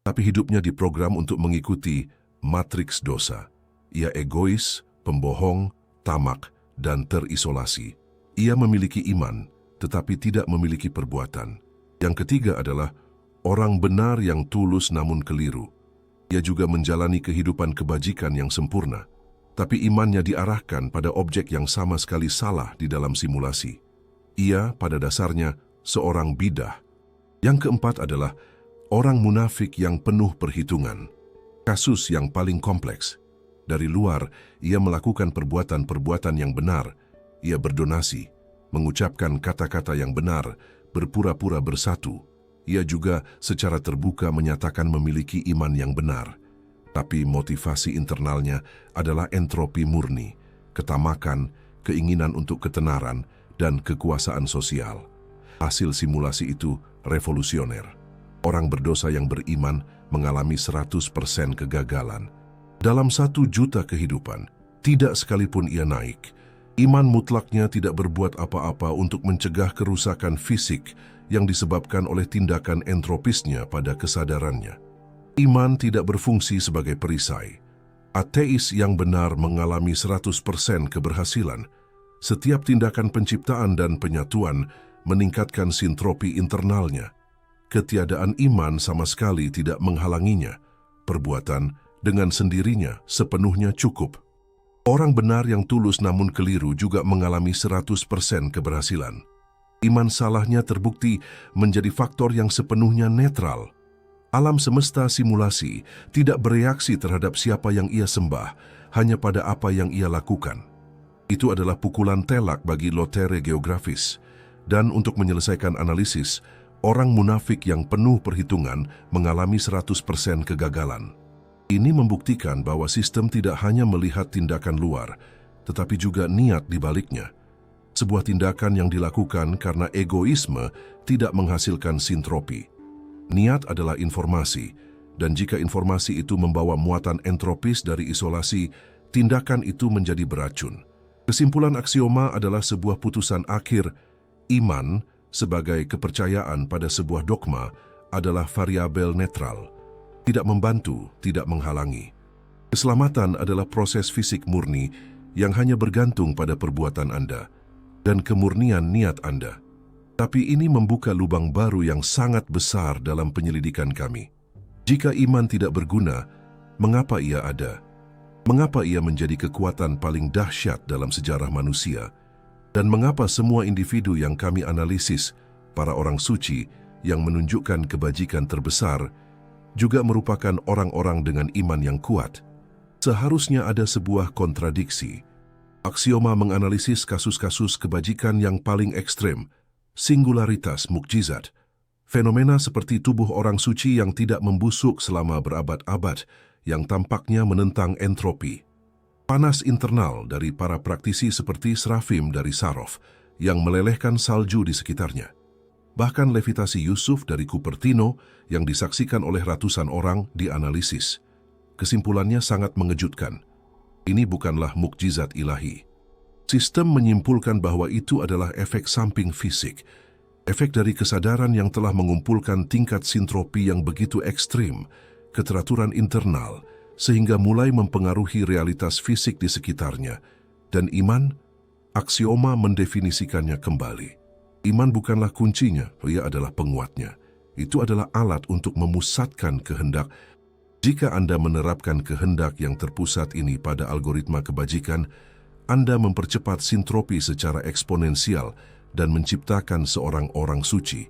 Tapi hidupnya diprogram untuk mengikuti matriks dosa. Ia egois, pembohong, tamak, dan terisolasi. Ia memiliki iman, tetapi tidak memiliki perbuatan. Yang ketiga adalah orang benar yang tulus namun keliru. Ia juga menjalani kehidupan kebajikan yang sempurna, tapi imannya diarahkan pada objek yang sama sekali salah di dalam simulasi. Ia pada dasarnya seorang bidah. Yang keempat adalah orang munafik yang penuh perhitungan. Kasus yang paling kompleks. Dari luar, ia melakukan perbuatan-perbuatan yang benar. Ia berdonasi, mengucapkan kata-kata yang benar, berpura-pura bersatu. Ia juga secara terbuka menyatakan memiliki iman yang benar. Tapi motivasi internalnya adalah entropi murni, ketamakan, keinginan untuk ketenaran, dan kekuasaan sosial. Hasil simulasi itu revolusioner. Orang berdosa yang beriman mengalami 100% kegagalan. Dalam 1 juta kehidupan, tidak sekalipun ia naik. Iman mutlaknya tidak berbuat apa-apa untuk mencegah kerusakan fisik yang disebabkan oleh tindakan entropisnya pada kesadarannya. Iman tidak berfungsi sebagai perisai. Ateis yang benar mengalami 100% keberhasilan. Setiap tindakan penciptaan dan penyatuan meningkatkan sintropi internalnya. Ketiadaan iman sama sekali tidak menghalanginya. Perbuatan dengan sendirinya sepenuhnya cukup. Orang benar yang tulus namun keliru juga mengalami 100% keberhasilan. Iman salahnya terbukti menjadi faktor yang sepenuhnya netral. Alam semesta simulasi tidak bereaksi terhadap siapa yang ia sembah, hanya pada apa yang ia lakukan. Itu adalah pukulan telak bagi lotere geografis. Dan untuk menyelesaikan analisis, orang munafik yang penuh perhitungan mengalami 100% kegagalan. Ini membuktikan bahwa sistem tidak hanya melihat tindakan luar, tetapi juga niat di baliknya. Sebuah tindakan yang dilakukan karena egoisme tidak menghasilkan sintropi. Niat adalah informasi, dan jika informasi itu membawa muatan entropis dari isolasi, tindakan itu menjadi beracun. Kesimpulan aksioma adalah sebuah putusan akhir. Iman sebagai kepercayaan pada sebuah dogma adalah variabel netral. Tidak membantu, tidak menghalangi. Keselamatan adalah proses fisik murni yang hanya bergantung pada perbuatan Anda dan kemurnian niat Anda. Tapi ini membuka lubang baru yang sangat besar dalam penyelidikan kami. Jika iman tidak berguna, mengapa ia ada? Mengapa ia menjadi kekuatan paling dahsyat dalam sejarah manusia? Dan mengapa semua individu yang kami analisis, para orang suci yang menunjukkan kebajikan terbesar, juga merupakan orang-orang dengan iman yang kuat? Seharusnya ada sebuah kontradiksi. Aksioma menganalisis kasus-kasus kebajikan yang paling ekstrem, singularitas mukjizat. Fenomena seperti tubuh orang suci yang tidak membusuk selama berabad-abad, yang tampaknya menentang entropi. Panas internal dari para praktisi seperti Srafim dari Sarov, yang melelehkan salju di sekitarnya. Bahkan levitasi Yusuf dari Cupertino yang disaksikan oleh ratusan orang dianalisis. Kesimpulannya sangat mengejutkan. Ini bukanlah mukjizat ilahi. Sistem menyimpulkan bahwa itu adalah efek samping fisik, efek dari kesadaran yang telah mengumpulkan tingkat sintropi yang begitu ekstrim, keteraturan internal, sehingga mulai mempengaruhi realitas fisik di sekitarnya. Dan iman, aksioma mendefinisikannya kembali. Iman bukanlah kuncinya, ia adalah penguatnya. Itu adalah alat untuk memusatkan kehendak. Jika Anda menerapkan kehendak yang terpusat ini pada algoritma kebajikan, Anda mempercepat sintropi secara eksponensial dan menciptakan seorang orang suci.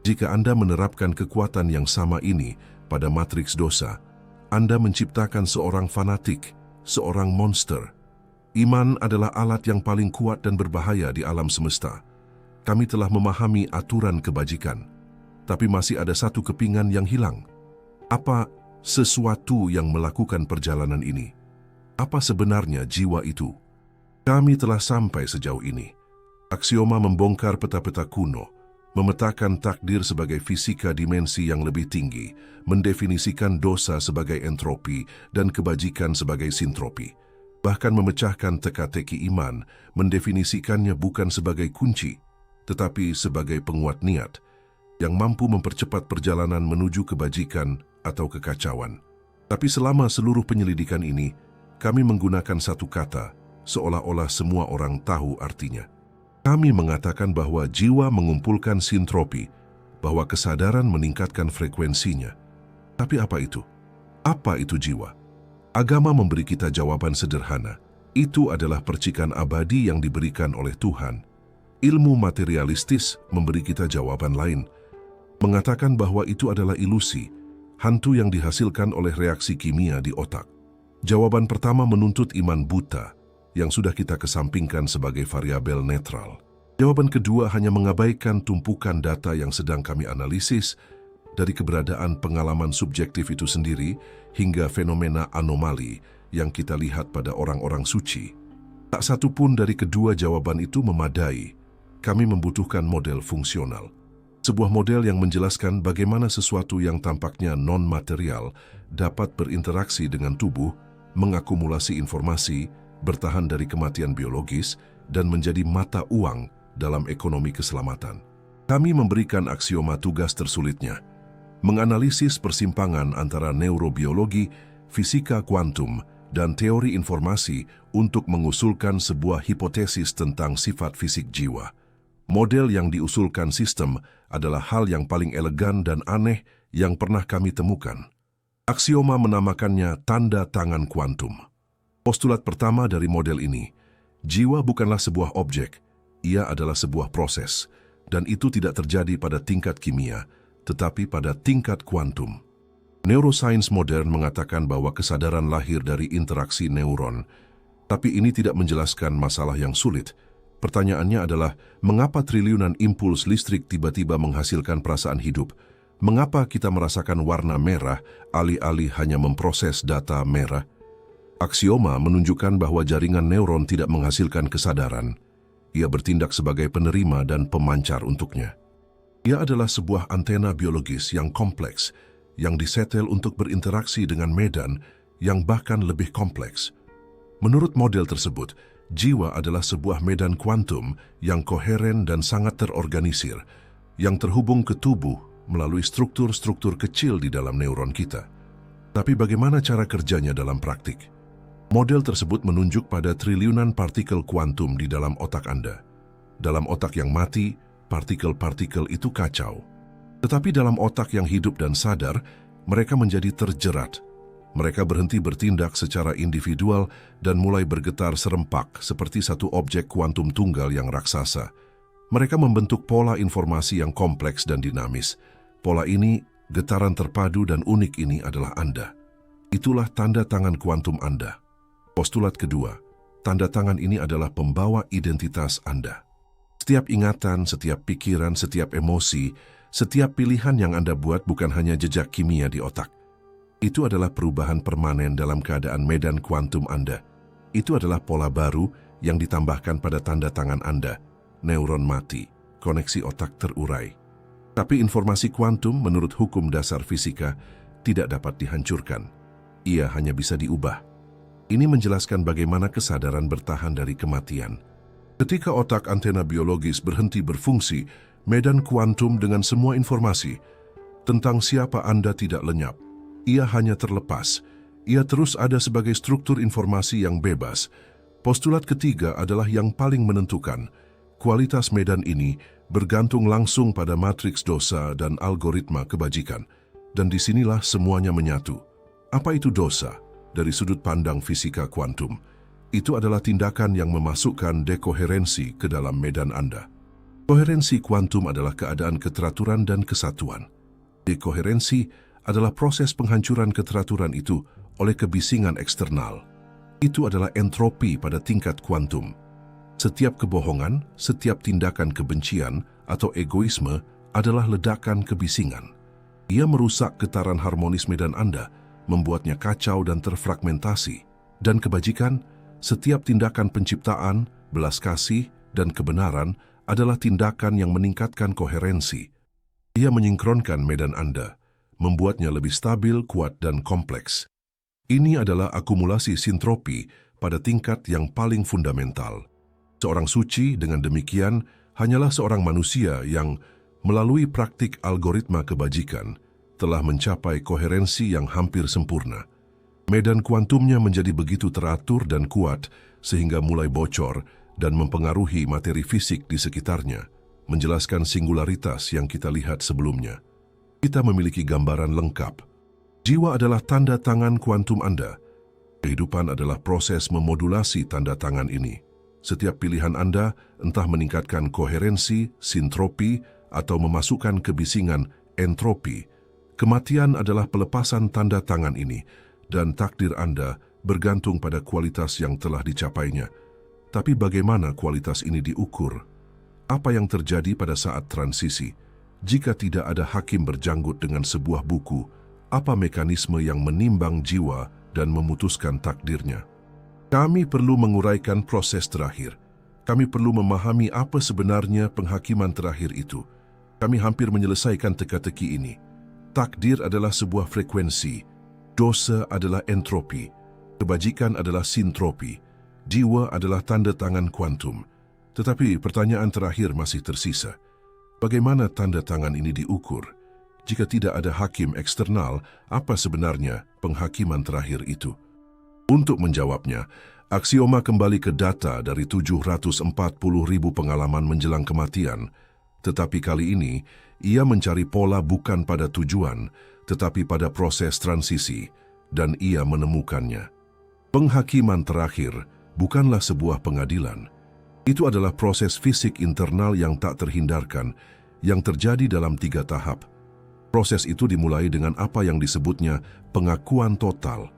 Jika Anda menerapkan kekuatan yang sama ini pada matriks dosa, Anda menciptakan seorang fanatik, seorang monster. Iman adalah alat yang paling kuat dan berbahaya di alam semesta. Kami telah memahami aturan kebajikan, tapi masih ada satu kepingan yang hilang. Apa sesuatu yang melakukan perjalanan ini? Apa sebenarnya jiwa itu? Kami telah sampai sejauh ini. Aksioma membongkar peta-peta kuno, memetakan takdir sebagai fisika dimensi yang lebih tinggi, mendefinisikan dosa sebagai entropi dan kebajikan sebagai sintropi. Bahkan memecahkan teka-teki iman, mendefinisikannya bukan sebagai kunci, tetapi sebagai penguat niat yang mampu mempercepat perjalanan menuju kebajikan atau kekacauan. Tapi selama seluruh penyelidikan ini, kami menggunakan satu kata, seolah-olah semua orang tahu artinya. Kami mengatakan bahwa jiwa mengumpulkan sintropi, bahwa kesadaran meningkatkan frekuensinya. Tapi apa itu? Apa itu jiwa? Agama memberi kita jawaban sederhana. Itu adalah percikan abadi yang diberikan oleh Tuhan. Ilmu materialistis memberi kita jawaban lain. mengatakan bahwa itu adalah ilusi, hantu yang dihasilkan oleh reaksi kimia di otak. Jawaban pertama menuntut iman buta yang sudah kita kesampingkan sebagai variabel netral. Jawaban kedua hanya mengabaikan tumpukan data yang sedang kami analisis, dari keberadaan pengalaman subjektif itu sendiri hingga fenomena anomali yang kita lihat pada orang-orang suci. Tak satu pun dari kedua jawaban itu memadai. Kami membutuhkan model fungsional. Sebuah model yang menjelaskan bagaimana sesuatu yang tampaknya non-material dapat berinteraksi dengan tubuh, mengakumulasi informasi, bertahan dari kematian biologis, dan menjadi mata uang dalam ekonomi keselamatan. Kami memberikan aksioma tugas tersulitnya, menganalisis persimpangan antara neurobiologi, fisika kuantum, dan teori informasi untuk mengusulkan sebuah hipotesis tentang sifat fisik jiwa. Model yang diusulkan sistem adalah hal yang paling elegan dan aneh yang pernah kami temukan. Aksioma menamakannya tanda tangan kuantum. Postulat pertama dari model ini, jiwa bukanlah sebuah objek, ia adalah sebuah proses, dan itu tidak terjadi pada tingkat kimia, tetapi pada tingkat kuantum. Neuroscience modern mengatakan bahwa kesadaran lahir dari interaksi neuron, tapi ini tidak menjelaskan masalah yang sulit. Pertanyaannya adalah, mengapa triliunan impuls listrik tiba-tiba menghasilkan perasaan hidup? Mengapa kita merasakan warna merah alih-alih hanya memproses data merah? Aksioma menunjukkan bahwa jaringan neuron tidak menghasilkan kesadaran. Ia bertindak sebagai penerima dan pemancar untuknya. Ia adalah sebuah antena biologis yang kompleks, yang disetel untuk berinteraksi dengan medan yang bahkan lebih kompleks. Menurut model tersebut, jiwa adalah sebuah medan kuantum yang koheren dan sangat terorganisir, yang terhubung ke tubuh melalui struktur-struktur kecil di dalam neuron kita. Tapi bagaimana cara kerjanya dalam praktik? Model tersebut menunjuk pada triliunan partikel kuantum di dalam otak Anda. Dalam otak yang mati, partikel-partikel itu kacau. Tetapi dalam otak yang hidup dan sadar, mereka menjadi terjerat. Mereka berhenti bertindak secara individual dan mulai bergetar serempak seperti satu objek kuantum tunggal yang raksasa. Mereka membentuk pola informasi yang kompleks dan dinamis. Pola ini, getaran terpadu dan unik ini adalah Anda. Itulah tanda tangan kuantum Anda. Postulat kedua, tanda tangan ini adalah pembawa identitas Anda. Setiap ingatan, setiap pikiran, setiap emosi, setiap pilihan yang Anda buat bukan hanya jejak kimia di otak. Itu adalah perubahan permanen dalam keadaan medan kuantum Anda. Itu adalah pola baru yang ditambahkan pada tanda tangan Anda. Neuron mati, koneksi otak terurai. Tapi informasi kuantum menurut hukum dasar fisika tidak dapat dihancurkan. Ia hanya bisa diubah. Ini menjelaskan bagaimana kesadaran bertahan dari kematian. Ketika otak antena biologis berhenti berfungsi, medan kuantum dengan semua informasi tentang siapa Anda tidak lenyap. Ia hanya terlepas. Ia terus ada sebagai struktur informasi yang bebas. Postulat ketiga adalah yang paling menentukan. Kualitas medan ini bergantung langsung pada matriks dosa dan algoritma kebajikan. Dan disinilah semuanya menyatu. Apa itu dosa? Dari sudut pandang fisika kuantum, itu adalah tindakan yang memasukkan dekoherensi ke dalam medan Anda. Koherensi kuantum adalah keadaan keteraturan dan kesatuan. Dekoherensi adalah proses penghancuran keteraturan itu oleh kebisingan eksternal. Itu adalah entropi pada tingkat kuantum. Setiap kebohongan, setiap tindakan kebencian atau egoisme adalah ledakan kebisingan. Ia merusak getaran harmonis medan Anda, membuatnya kacau dan terfragmentasi. Dan kebajikan, setiap tindakan penciptaan, belas kasih, dan kebenaran adalah tindakan yang meningkatkan koherensi. Ia menyingkronkan medan Anda, membuatnya lebih stabil, kuat, dan kompleks. Ini adalah akumulasi sintropi pada tingkat yang paling fundamental. Seorang suci dengan demikian hanyalah seorang manusia yang, melalui praktik algoritma kebajikan, telah mencapai koherensi yang hampir sempurna. Medan kuantumnya menjadi begitu teratur dan kuat sehingga mulai bocor dan mempengaruhi materi fisik di sekitarnya, menjelaskan singularitas yang kita lihat sebelumnya. Kita memiliki gambaran lengkap. Jiwa adalah tanda tangan kuantum Anda. Kehidupan adalah proses memodulasi tanda tangan ini. Setiap pilihan Anda, entah meningkatkan koherensi, sintropi, atau memasukkan kebisingan, entropi. Kematian adalah pelepasan tanda tangan ini, dan takdir Anda bergantung pada kualitas yang telah dicapainya. Tapi bagaimana kualitas ini diukur? Apa yang terjadi pada saat transisi? Jika tidak ada hakim berjanggut dengan sebuah buku, apa mekanisme yang menimbang jiwa dan memutuskan takdirnya? Kami perlu menguraikan proses terakhir. Kami perlu memahami apa sebenarnya penghakiman terakhir itu. Kami hampir menyelesaikan teka-teki ini. Takdir adalah sebuah frekuensi, dosa adalah entropi, kebajikan adalah sintropi, jiwa adalah tanda tangan kuantum. Tetapi pertanyaan terakhir masih tersisa. Bagaimana tanda tangan ini diukur? Jika tidak ada hakim eksternal, apa sebenarnya penghakiman terakhir itu? Untuk menjawabnya, aksioma kembali ke data dari 740.000 pengalaman menjelang kematian. Tetapi kali ini, ia mencari pola bukan pada tujuan, tetapi pada proses transisi, dan ia menemukannya. Penghakiman terakhir bukanlah sebuah pengadilan. Itu adalah proses fisik internal yang tak terhindarkan, yang terjadi dalam 3 tahap. Proses itu dimulai dengan apa yang disebutnya pengakuan total.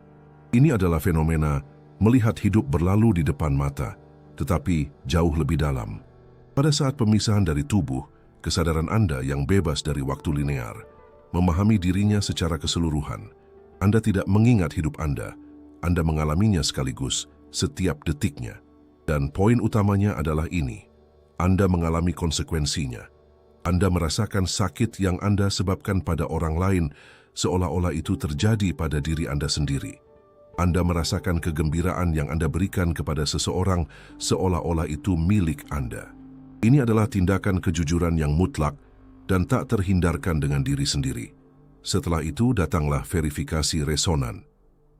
Ini adalah fenomena melihat hidup berlalu di depan mata, tetapi jauh lebih dalam. Pada saat pemisahan dari tubuh, kesadaran Anda yang bebas dari waktu linear, memahami dirinya secara keseluruhan. Anda tidak mengingat hidup Anda mengalaminya sekaligus, setiap detiknya. Dan poin utamanya adalah ini, Anda mengalami konsekuensinya. Anda merasakan sakit yang Anda sebabkan pada orang lain, seolah-olah itu terjadi pada diri Anda sendiri. Anda merasakan kegembiraan yang Anda berikan kepada seseorang, seolah-olah itu milik Anda. Ini adalah tindakan kejujuran yang mutlak dan tak terhindarkan dengan diri sendiri. Setelah itu datanglah verifikasi resonan.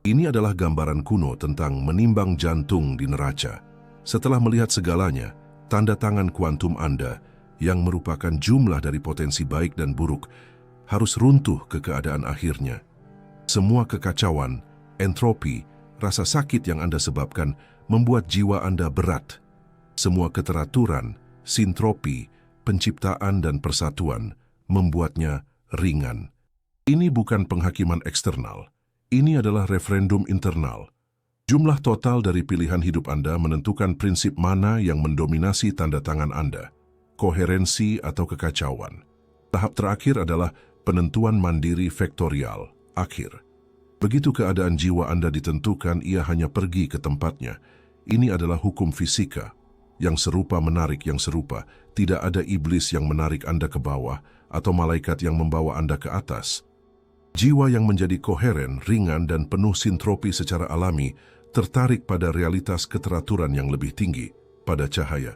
Ini adalah gambaran kuno tentang menimbang jantung di neraca. Setelah melihat segalanya, tanda tangan kuantum Anda yang merupakan jumlah dari potensi baik dan buruk harus runtuh ke keadaan akhirnya. Semua kekacauan, entropi, rasa sakit yang Anda sebabkan membuat jiwa Anda berat. Semua keteraturan, sintropi, penciptaan dan persatuan membuatnya ringan. Ini bukan penghakiman eksternal. Ini adalah referendum internal. Jumlah total dari pilihan hidup Anda menentukan prinsip mana yang mendominasi tanda tangan Anda, koherensi atau kekacauan. Tahap terakhir adalah penentuan mandiri vektorial, akhir. Begitu keadaan jiwa Anda ditentukan, ia hanya pergi ke tempatnya. Ini adalah hukum fisika. Yang serupa menarik yang serupa. Tidak ada iblis yang menarik Anda ke bawah atau malaikat yang membawa Anda ke atas. Jiwa yang menjadi koheren, ringan dan penuh sintropi secara alami tertarik pada realitas keteraturan yang lebih tinggi, pada cahaya.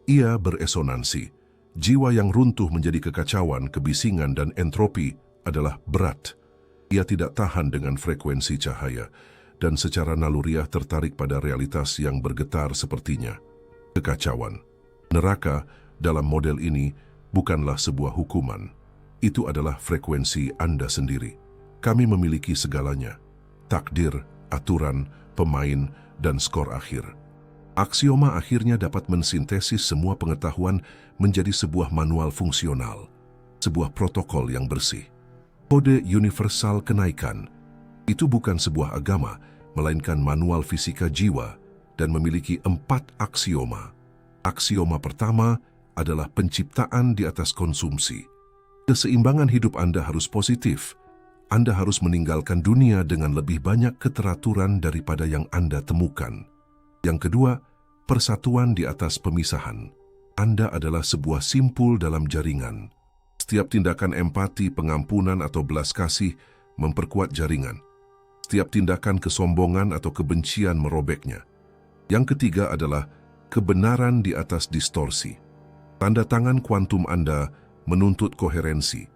Ia beresonansi. Jiwa yang runtuh menjadi kekacauan, kebisingan dan entropi adalah berat. Ia tidak tahan dengan frekuensi cahaya dan secara naluriah tertarik pada realitas yang bergetar sepertinya. Kekacauan. Neraka dalam model ini bukanlah sebuah hukuman. Itu adalah frekuensi Anda sendiri. Kami memiliki segalanya. Takdir, aturan, pemain, dan skor akhir. Aksioma akhirnya dapat mensintesis semua pengetahuan menjadi sebuah manual fungsional, sebuah protokol yang bersih. Kode universal kenaikan. Itu bukan sebuah agama, melainkan manual fisika jiwa dan memiliki 4 aksioma. Aksioma pertama adalah penciptaan di atas konsumsi. Keseimbangan hidup Anda harus positif. Anda harus meninggalkan dunia dengan lebih banyak keteraturan daripada yang Anda temukan. Yang kedua, persatuan di atas pemisahan. Anda adalah sebuah simpul dalam jaringan. Setiap tindakan empati, pengampunan atau belas kasih memperkuat jaringan. Setiap tindakan kesombongan atau kebencian merobeknya. Yang ketiga adalah kebenaran di atas distorsi. Tanda tangan kuantum Anda menuntut koherensi.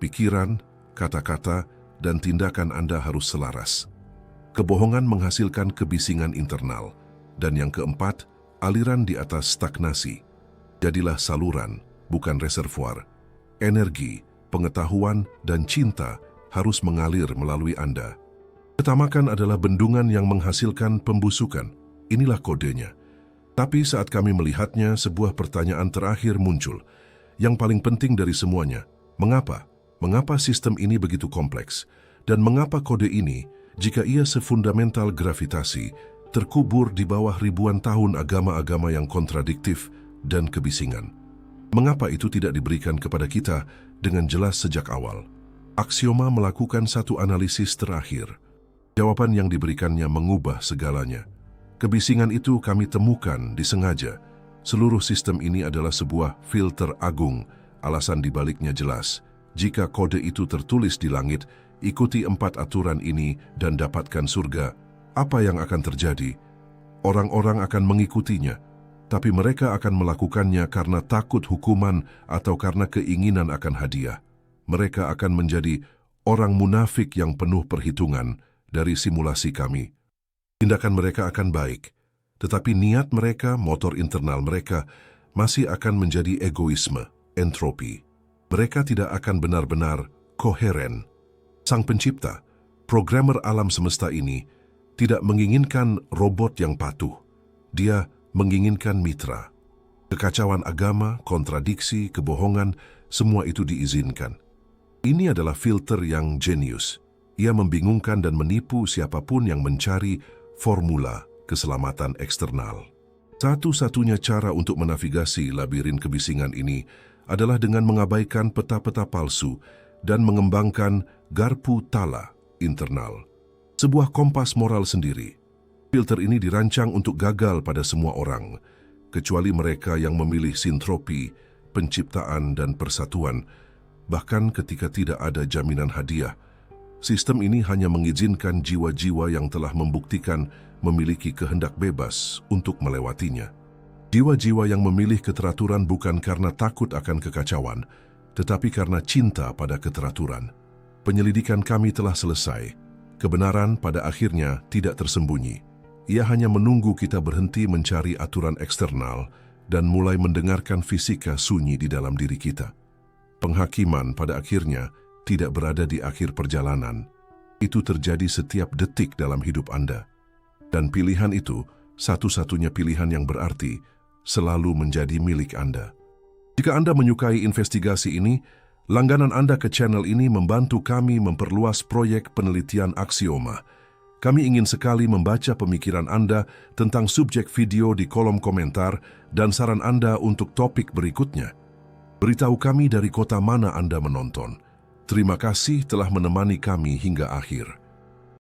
Pikiran, kata-kata, dan tindakan Anda harus selaras. Kebohongan menghasilkan kebisingan internal. Dan yang keempat, aliran di atas stagnasi. Jadilah saluran, bukan reservoir. Energi, pengetahuan, dan cinta harus mengalir melalui Anda. Ketamakan adalah bendungan yang menghasilkan pembusukan. Inilah kodenya. Tapi saat kami melihatnya, sebuah pertanyaan terakhir muncul. Yang paling penting dari semuanya, mengapa? Mengapa sistem ini begitu kompleks? Dan mengapa kode ini, jika ia sefundamental gravitasi, terkubur di bawah ribuan tahun agama-agama yang kontradiktif dan kebisingan? Mengapa itu tidak diberikan kepada kita dengan jelas sejak awal? Aksioma melakukan satu analisis terakhir. Jawaban yang diberikannya mengubah segalanya. Kebisingan itu kami temukan disengaja. Seluruh sistem ini adalah sebuah filter agung. Alasan dibaliknya jelas. Jika kode itu tertulis di langit, ikuti 4 aturan ini dan dapatkan surga. Apa yang akan terjadi? Orang-orang akan mengikutinya, tapi mereka akan melakukannya karena takut hukuman atau karena keinginan akan hadiah. Mereka akan menjadi orang munafik yang penuh perhitungan dari simulasi kami. Tindakan mereka akan baik, tetapi niat mereka, motor internal mereka, masih akan menjadi egoisme, entropi. Mereka tidak akan benar-benar koheren. Sang pencipta, programmer alam semesta ini, tidak menginginkan robot yang patuh. Dia menginginkan mitra. Kekacauan agama, kontradiksi, kebohongan, semua itu diizinkan. Ini adalah filter yang jenius. Ia membingungkan dan menipu siapapun yang mencari formula keselamatan eksternal. Satu-satunya cara untuk menavigasi labirin kebisingan ini adalah dengan mengabaikan peta-peta palsu dan mengembangkan garpu tala internal. Sebuah kompas moral sendiri. Filter ini dirancang untuk gagal pada semua orang, kecuali mereka yang memilih sintropi, penciptaan, dan persatuan. Bahkan ketika tidak ada jaminan hadiah, sistem ini hanya mengizinkan jiwa-jiwa yang telah membuktikan memiliki kehendak bebas untuk melewatinya. Jiwa-jiwa yang memilih keteraturan bukan karena takut akan kekacauan, tetapi karena cinta pada keteraturan. Penyelidikan kami telah selesai. Kebenaran pada akhirnya tidak tersembunyi. Ia hanya menunggu kita berhenti mencari aturan eksternal dan mulai mendengarkan fisika sunyi di dalam diri kita. Penghakiman pada akhirnya tidak berada di akhir perjalanan. Itu terjadi setiap detik dalam hidup Anda. Dan pilihan itu, satu-satunya pilihan yang berarti, selalu menjadi milik Anda. Jika Anda menyukai investigasi ini, langganan Anda ke channel ini membantu kami memperluas proyek penelitian aksioma. Kami ingin sekali membaca pemikiran Anda tentang subjek video di kolom komentar dan saran Anda untuk topik berikutnya. Beritahu kami dari kota mana Anda menonton. Terima kasih telah menemani kami hingga akhir.